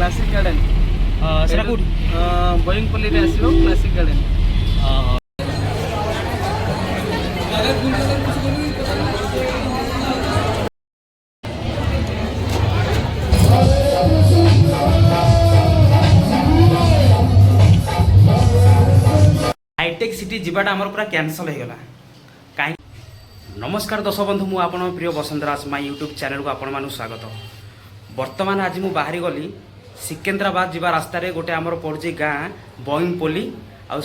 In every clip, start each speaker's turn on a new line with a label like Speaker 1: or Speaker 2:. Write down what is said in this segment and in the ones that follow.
Speaker 1: Classic garden
Speaker 2: सेटा कोठी
Speaker 1: बोइंगपल्ली रे आसीबो क्लासिक गार्डन।
Speaker 2: हाईटेक सिटी जीवाटा आमर पूरा कैंसल हो गला कहीं। नमस्कार दर्शक बंधु मु आपण प्रिय वसंत राज माय यूट्यूब चैनल को आपण मानु स्वागत। वर्तमान आज मु बाहरी गली सिकंदराबाद जीवा रास्ता रे गोटे आमर पड़ुची गाँ बोइंगपल्ली आ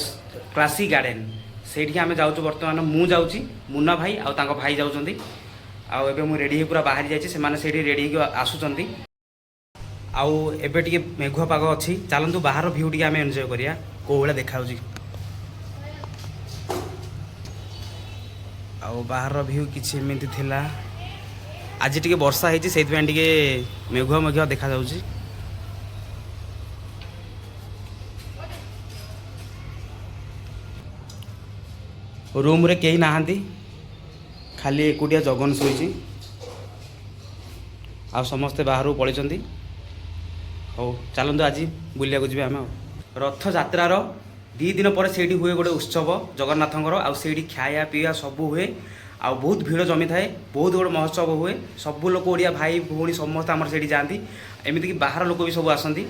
Speaker 2: क्लासिक गार्डन सेठी आमे जाउछु। वर्तमान मु जाउची मुन्ना भाई आ तांको भाई जाउचंदी आ एबे मु रेडी पूरा बाहरी जाइछि। से माने सेठी रेडी हो आसुचंदी आउ एबे टिके मेघुआ पाग अछि। चलंतु बाहर व्यू टिके आमे एन्जॉय करिया को बेला देखाउची। आउ बाहर व्यू किछि एमिति थिला। आज टिके वर्षा ହେଇଛି ସେଇଥିପାଇଁ ଟିକେ मेघुआ मेघुआ देखा जाउची। रूम रे केही नाहांती खाली एकुटिया जगन सोईची आ समस्ते बाहर पळिचंती। हो चलंतु आज बुलिया को जिबे आमे। रथ यात्रार 2 दिन पर सेठी हुए गोटे उत्सव जगन्नाथंकर आ सेठी खाया पिया सब हुए आ बहुत भीड़ जमी थाए। बहुत गोटे महोत्सव हुए सब लोक ओडिया भाई भौणी समस्त आमर सेठी जाती एमिति कि बाहर लोक भी सब आसंती।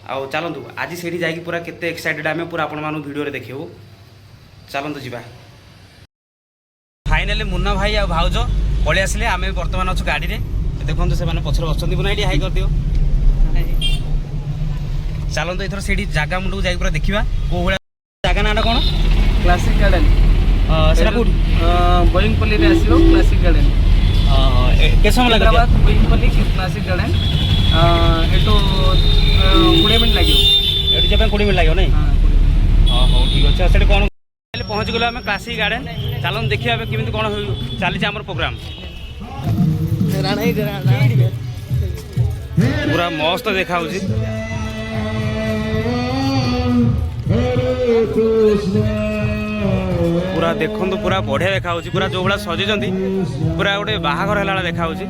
Speaker 2: आ चलंतु आज सेठी जाई पूरा केते एक्साइटेड आमे पूरा आपण मानु वीडियो रे देखियो। चलंतु जिबा। फाइनली मुन्ना भाई आ भाउज पळि आसिले आमे वर्तमान अछु गाडी रे। देखंतु से माने पछर बसंती बुना एडी हाई कर दियो। चलंतु एथर सेठी जागा मुंडू जाई पूरा देखिबा को जागा नाटा कोन
Speaker 1: क्लासिक गार्डन
Speaker 2: सेटा कोठी
Speaker 1: बोइंगपल्ली रे आसीबो क्लासिक गार्डन।
Speaker 2: के समय लागत
Speaker 1: बोइंगपल्ली क्लासिक गार्डन एटो 20 मिनिट लागियो।
Speaker 2: एटी जेबे 20 मिनिट लागियो नै। हां हो ठीक अछि। सेठी कोन पहुंच गलो आमे क्लासिक गार्डन। चलन देखिया केमिति कोन चली हमर प्रोग्राम पूरा मस्त देखा होची। पूरा देखंतु पूरा बढ़िया देखा होची। पूरा जो बड़ा सजेजंती पूरा गोटे बाहाघर हैला देखा होची।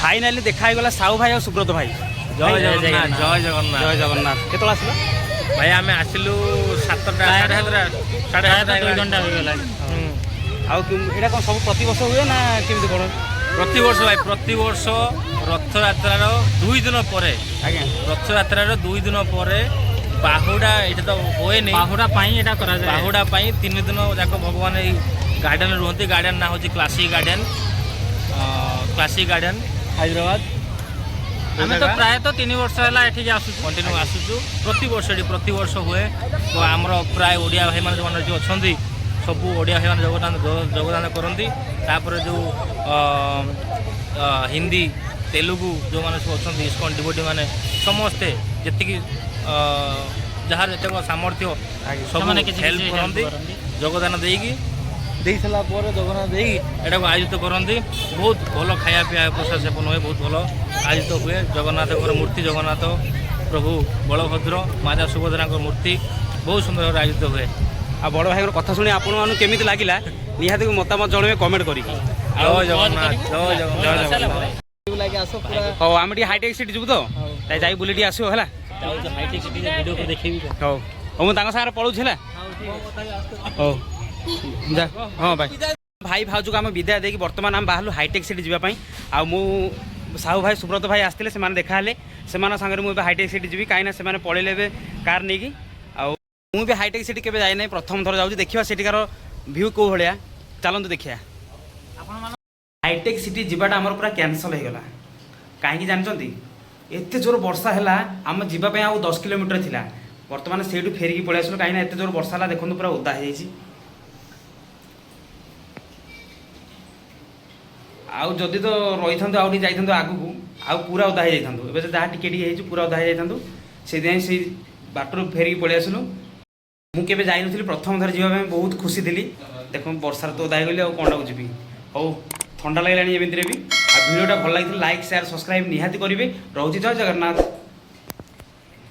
Speaker 2: फाइनाली देखा गला साहू भाई और सुब्रत भाई।
Speaker 3: जय जगन्नाथ जय जगन्नाथ
Speaker 2: जय जगन्नाथ। केतला आसिला
Speaker 3: भाई आम आसिलु 7टा 7:30 2 घंटा हो गला।
Speaker 2: आउ एटा कोन सब प्रति वर्ष हुए ना केमिति कोन
Speaker 3: प्रति वर्ष भाई प्रति वर्ष रथ यात्रार 2 दिन परे
Speaker 2: आज्ञा
Speaker 3: रथ यात्रार 2 दिन परे बाहुडा एटा तो होए नै।
Speaker 2: बाहुडा पई एटा करा जाय।
Speaker 3: बाहुडा पई 3 दिन जाक भगवान ए गार्डन रहंती। गार्डन ना होची classic garden. Classic garden Hyderabad.
Speaker 2: आमे तो प्राय तो 3 वर्ष हैला एठी आसु
Speaker 3: कंटिन्यू आसुचु। प्रति वर्ष हुए तो आमर प्राय ओडिया भाई मान जो अछंती सब ओडिया भाई मान योगदान करती। तापर जो हिंदी तेलुगु जो माने सब अछंती इस्कॉन डिवोटी माने समस्ते जति जहार जते सामर्थ्य सब हेल्प करती योगदान देगी देई सला पर जगन्नाथ देई एटा को आयोजित करती। बहुत भल खाया पिया प्रसाद सेवन हुए बहुत भल आयोजित हुए। जगन्नाथ मूर्ति जगन्नाथ प्रभु बलभद्र माता सुभद्रा मूर्ति बहुत सुंदर आयोजित हुए।
Speaker 2: आ बड़ भाई कथा शुणी आपण मानु केमिति लागिला निहाती मतामत जणवे कमेंट करी।
Speaker 3: जय जगन्नाथ जय जगन्नाथ।
Speaker 2: हो आम हाईटेक सिटी जीव तो जाई बुलेटी आसो है।
Speaker 3: हाईटेक सिटी वीडियो को देखिबी।
Speaker 2: हो ହଉ ମୁଁ ତାଙ୍କ ସାଙ୍ଗରେ ପଳଉଛି ହେଲା। ହଉ ଯା ହଁ ଭାଇ ଭାଇ ଭାଉଜକୁ ଆମେ ବିଦାୟ ଦେଇକି ବର୍ତ୍ତମାନ ଆମେ ବାହାରିଲୁ ହାଇଟେକ୍ ସିଟି ଯିବା ପାଇଁ। ଆଉ ମୁଁ ସାହୁ ଭାଇ ସୁବ୍ରତ ଭାଇ ଆସିଥିଲେ, ସେମାନେ ଦେଖା ହେଲେ, ସେମାନଙ୍କ ସାଙ୍ଗରେ ମୁଁ ଏବେ ହାଇଟେକ୍ ସିଟି ଯିବି, କାହିଁକିନା ସେମାନେ ପଳେଇଲେ ଏବେ କାର୍ ନେଇକି। ଆଉ ମୁଁ ବି ହାଇଟେକ୍ ସିଟି କେବେ ଯାଇନାହିଁ, ପ୍ରଥମ ଥର ଯାଉଛି, ଦେଖିବା ସେଠିକାର ଭ୍ୟୁ କେଉଁ ଭଳିଆ, ଚାଲନ୍ତୁ ଦେଖିବା। ହାଇଟେକ୍ ସିଟି ଯିବାଟା ଆମର ପୁରା କ୍ୟାନସଲ୍ ହେଇଗଲା। କାହିଁକି ଜାଣିଛନ୍ତି? ଏତେ ଜୋର ବର୍ଷା ହେଲା, ଆମ ଯିବା ପାଇଁ ଆଉ 10 କିଲୋମିଟର ଥିଲା। ବର୍ତ୍ତମାନ ସେଇଠୁ ଫେରିକି ପଳେଇ ଆସିଲୁ, କାହିଁକିନା ଏତେ ଜୋର ବର୍ଷା ହେଲା, ଦେଖନ୍ତୁ ପୁରା ଓଦା ହେଇଯାଇଛି। ଆଉ ଯଦି ତ ରହିଥାନ୍ତୁ ଆଉ ଟିକେ ଯାଇଥାନ୍ତୁ ଆଗକୁ, ଆଉ ପୁରା ଓଦା ହେଇଯାଇଥାନ୍ତୁ। ଏବେ ତ ଯାହା ଟିକେ ଟିକେ ହେଇଛି, ପୁରା ଓଦା ହେଇଯାଇଥାନ୍ତୁ। ସେଇଥିପାଇଁ ସେଇ ବାଟରୁ ଫେରିକି ପଳେଇ ଆସିଲୁ। ମୁଁ କେବେ ଯାଇନଥିଲି, ପ୍ରଥମ ଥର ଯିବା ପାଇଁ ବହୁତ ଖୁସି ଥିଲି। ଦେଖନ୍ତୁ ବର୍ଷାରେ ତ ଓଦା ହେଇଗଲି, ଆଉ କ'ଣଟାକୁ ଯିବି। ହଉ ଥଣ୍ଡା ଲାଗିଲାଣି ଏମିତିରେ ବି। ଆଉ ଭିଡ଼ିଓଟା ଭଲ ଲାଗିଥିଲା, ଲାଇକ୍ ସେୟାର ସବସ୍କ୍ରାଇବ୍ ନିହାତି କରିବେ। ରହୁଛି, ଜୟ ଜଗନ୍ନାଥ।